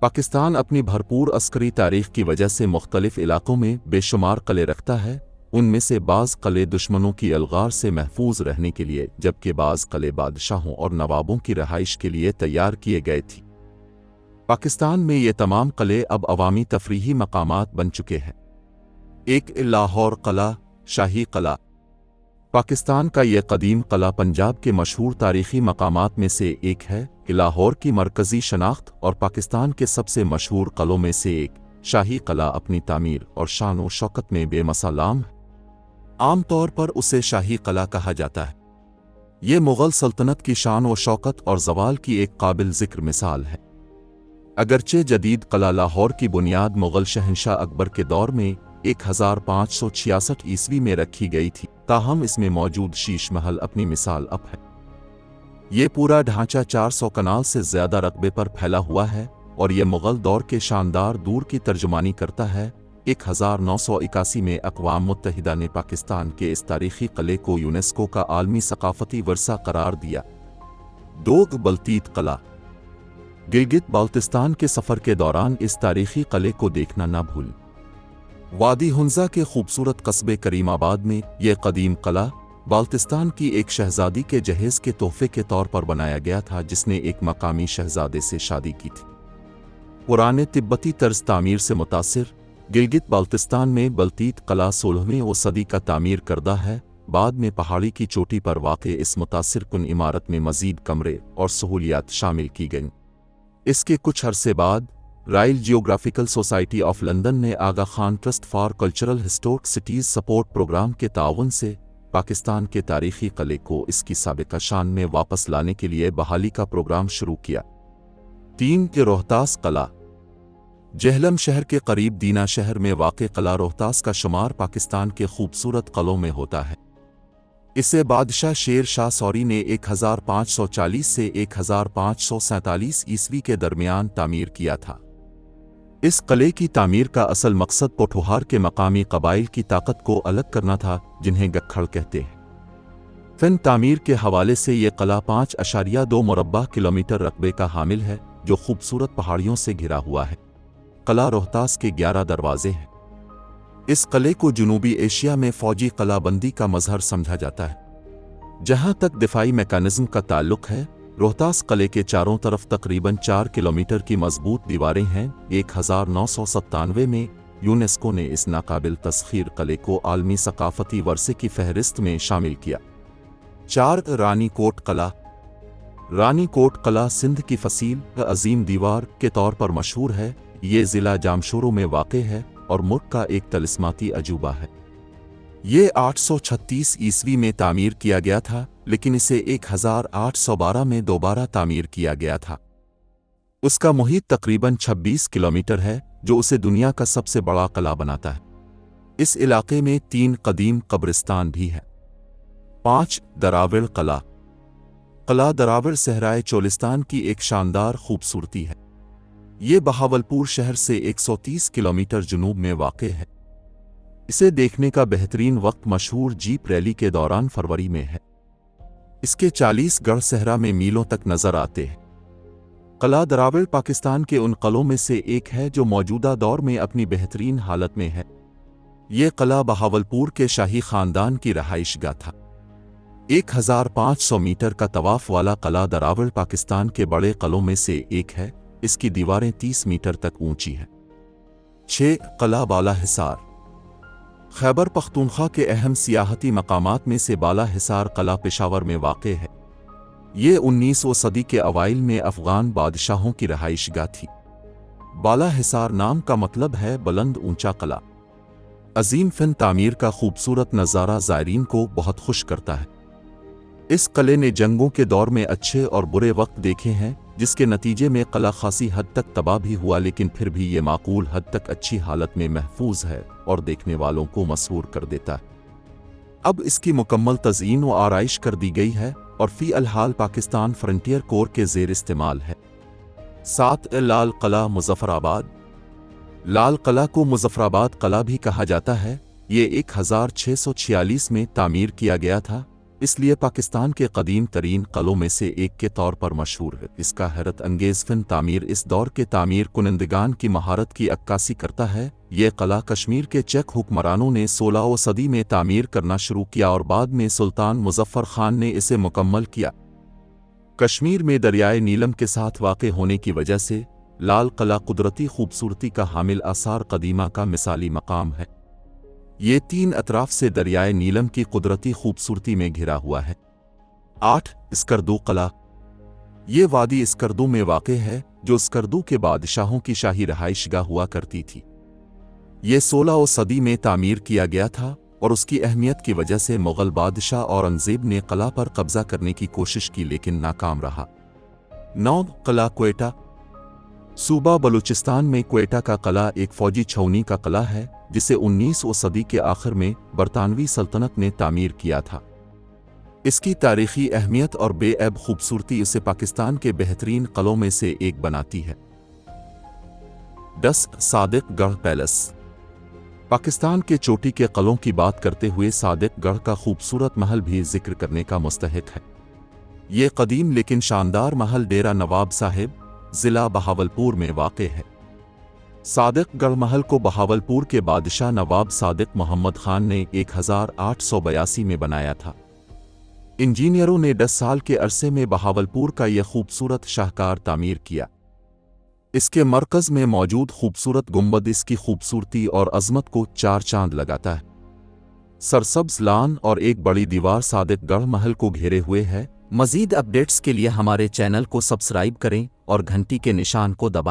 पाकिस्तान अपनी भरपूर अस्करी तारीख की वजह से मुख्तलिफ इलाकों में बेशुमार किले रखता है। उनमें से बाज़ किले दुश्मनों की अलगार से महफूज रहने के लिए, जबकि बाज़ किले बादशाहों और नवाबों की रहाइश के लिए तैयार किए गए थे। पाकिस्तान में ये तमाम किले अब अवामी तफरीही मकामात बन चुके हैं। एक लाहौर किला, शाही किला। पाकिस्तान का ये कदीम किला पंजाब के मशहूर तारीख़ी मकामात में से एक है कि लाहौर की मरकज़ी शनाख्त और पाकिस्तान के सबसे मशहूर किलों में से एक शाही किला अपनी तामीर और शान व शौकत में बेमसालाम है। आम तौर पर उसे शाही किला कहा जाता है। ये मुग़ल सल्तनत की शान व शौकत और ज़वाल की एक काबिल ज़िक्र मिसाल है। अगरचे जदीद किला लाहौर की बुनियाद मुग़ल शहंशाह अकबर के दौर में 1566 ईस्वी में रखी गई थी, ताहम इसमें मौजूद शीश महल अपनी मिसाल अब है। ये पूरा ढांचा 400 कनाल से ज़्यादा रकबे पर फैला हुआ है और ये मुग़ल दौर के शानदार दूर की तर्जुमानी करता है। 1981 में अक़वाम मुत्तहिदा ने पाकिस्तान के इस तारीख़ी किले को यूनेस्को का आलमी सकाफ़ती वर्सा करार दिया। दोग बल्तीत किला। गिलगित बाल्तिस्तान के सफ़र के दौरान इस तारीख़ी किले को देखना न भूलें। वादी हुंज़ा के खूबसूरत कस्बे करीमाबाद में यह कदीम किला बाल्तिस्तान की एक शहज़ादी के जहेज़ के तोहफ़े के तौर पर बनाया गया था, जिसने एक मकामी शहज़ादे से शादी की थी। पुराने तिब्बती तर्ज तामीर से मुतासिर गिलगित बाल्तिस्तान में बल्तीत किला 16वीं सदी का तामीर करदा है। बाद में पहाड़ी की चोटी पर वाक़े इस मुतासिर कुन इमारत में मज़ीद कमरे और सहूलियात शामिल की गईं। इसके कुछ अरसे बाद royal geographical society of London ने Aga Khan trust for cultural historic cities support program के ताउन से पाकिस्तान के तारीख़ी किले को इसकी साबिक़ा शान में वापस लाने के लिए बहाली का प्रोग्राम शुरू किया। 3 के रोहतास किला। जेहलम शहर के करीब दीना शहर में वाक़े किला रोहतास का शुमार पाकिस्तान के खूबसूरत किलों में होता है। इसे बादशाह शेर शाह सौरी ने 1540 से 1547 ईस्वी के दरमियान तामीर किया था। इस किले की तामीर का असल मकसद पोठोहार के मकामी कबाइल की ताकत को अलग करना था, जिन्हें गक्खड़ कहते हैं। फ़न तामीर के हवाले से ये किला 5.2 मुरब्बा किलोमीटर रकबे का हामिल है, जो खूबसूरत पहाड़ियों से घिरा हुआ है। किला रोहतास के 11 दरवाजे हैं। इस किले को जनूबी एशिया में फ़ौजी किलाबंदी का मज़हर समझा जाता है। जहाँ तक दिफाई मैकेनिज़्म का ताल्लुक़ है, रोहतास किले के चारों तरफ तकरीबन 4 किलोमीटर की मजबूत दीवारें हैं। 1997 में यूनेस्को ने इस नाकाबिल तस्खीर किले को आलमी सकाफ़ती वर्से की फहरिस्त में शामिल किया। 4 रानी कोट किला। रानी कोट किला सिंध की फसील अजीम दीवार के तौर पर मशहूर है। ये ज़िला जामशोरो में वाक़े है और मुल्क का एक तलिस्माती अजूबा है। ये 836 ईस्वी में तामीर किया गया था, लेकिन इसे 1812 में दोबारा तामीर किया गया था। उसका मुहीत तकरीबन 26 किलोमीटर है, जो उसे दुनिया का सबसे बड़ा किला बनाता है। इस इलाके में 3 कदीम कब्रिस्तान भी है। 5 दराविड़ किला। किला दराविड़ सहराए चोलिस्तान की एक शानदार खूबसूरती है। ये बहावलपुर शहर से 130 किलोमीटर जुनूब में वाक़े है। इसे देखने का बेहतरीन वक्त मशहूर जीप रैली के दौरान फरवरी में है। इसके 40 गढ़ सहरा में मीलों तक नजर आते हैं। किला दराविड़ पाकिस्तान के उन किलों में से एक है जो मौजूदा दौर में अपनी बेहतरीन हालत में है। ये किला बहावलपुर के शाही खानदान की रहाइशगाह था। 1500 मीटर का तवाफ वाला किला दराविड़ पाकिस्तान के बड़े किलों में से एक है। इसकी दीवारें 30 मीटर तक ऊंची हैं। 6 किला बाला हिसार। खैबर पख्तूनख्वा के अहम सियाहती मकामात में से बाला हिसार किला पेशावर में वाक़े है। ये 19वीं सदी के अवाइल में अफ़गान बादशाहों की रहाइशगाह थी। बाला हिसार नाम का मतलब है बुलंद ऊंचा किला। अजीम फ़न तामीर का खूबसूरत नज़ारा ज़ायरीन को बहुत खुश करता है। इस किले ने जंगों के दौर में अच्छे और बुरे वक्त देखे हैं, जिसके नतीजे में किला खासी हद तक तबाह भी हुआ, लेकिन फिर भी ये माकूल हद तक अच्छी हालत में महफूज है और देखने वालों को मसरूर कर देता है। अब इसकी मुकम्मल तज़यीन व आराइश कर दी गई है और फ़ी अलहाल पाकिस्तान फ्रंटियर कोर के ज़ेर इस्तेमाल है। 7 लाल किला मुज़फ़्फ़राबाद। लाल किला को मुज़फ़्फ़राबाद किला भी कहा जाता है। ये 1646 में तामीर किया गया था। اس لیے پاکستان کے قدیم ترین قلعوں میں سے ایک کے طور پر مشہور ہے۔ اس کا حیرت انگیز فن تعمیر اس دور کے تعمیر کنندگان کی مہارت کی عکاسی کرتا ہے۔ یہ قلعہ کشمیر کے چک حکمرانوں نے 16ویں صدی میں تعمیر کرنا شروع کیا اور بعد میں سلطان مظفر خان نے اسے مکمل کیا۔ کشمیر میں دریائے نیلم کے ساتھ واقع ہونے کی وجہ سے لال قلعہ قدرتی خوبصورتی کا حامل آثار قدیمہ کا مثالی مقام ہے۔ یہ 3 اطراف سے دریائے نیلم کی قدرتی خوبصورتی میں گھرا ہوا ہے۔ 8 اسکردو قلعہ۔ یہ وادی اسکردو میں واقع ہے جو اسکردو کے بادشاہوں کی شاہی رہائش گاہ ہوا کرتی تھی۔ یہ 16ویں صدی میں تعمیر کیا گیا تھا اور اس کی اہمیت کی وجہ سے مغل بادشاہ اورنگزیب نے قلعہ پر قبضہ کرنے کی کوشش کی لیکن ناکام رہا۔ 9 قلعہ کوئٹہ۔ صوبہ بلوچستان میں کوئٹہ کا قلعہ ایک فوجی چھاؤنی کا قلعہ ہے جسے 19ویں صدی کے آخر میں برطانوی سلطنت نے تعمیر کیا تھا۔ اس کی تاریخی اہمیت اور بے عیب خوبصورتی اسے پاکستان کے بہترین قلعوں میں سے ایک بناتی ہے۔ 10 صادق گڑھ پیلس۔ پاکستان کے چوٹی کے قلعوں کی بات کرتے ہوئے صادق گڑھ کا خوبصورت محل بھی ذکر کرنے کا مستحق ہے۔ یہ قدیم لیکن شاندار محل ڈیرہ نواب صاحب، ضلع بہاولپور میں واقع ہے۔ صادق گڑھ محل کو بہاولپور کے بادشاہ نواب صادق محمد خان نے 1882 میں بنایا تھا۔ انجینئروں نے 10 سال کے عرصے میں بہاولپور کا یہ خوبصورت شاہکار تعمیر کیا۔ اس کے مرکز میں موجود خوبصورت گنبد اس کی خوبصورتی اور عظمت کو 4 چاند لگاتا ہے۔ سرسبز لان اور ایک بڑی دیوار صادق گڑھ محل کو گھیرے ہوئے ہے۔ مزید اپڈیٹس کے لیے ہمارے چینل کو سبسکرائب کریں اور گھنٹی کے نشان کو دبائیں۔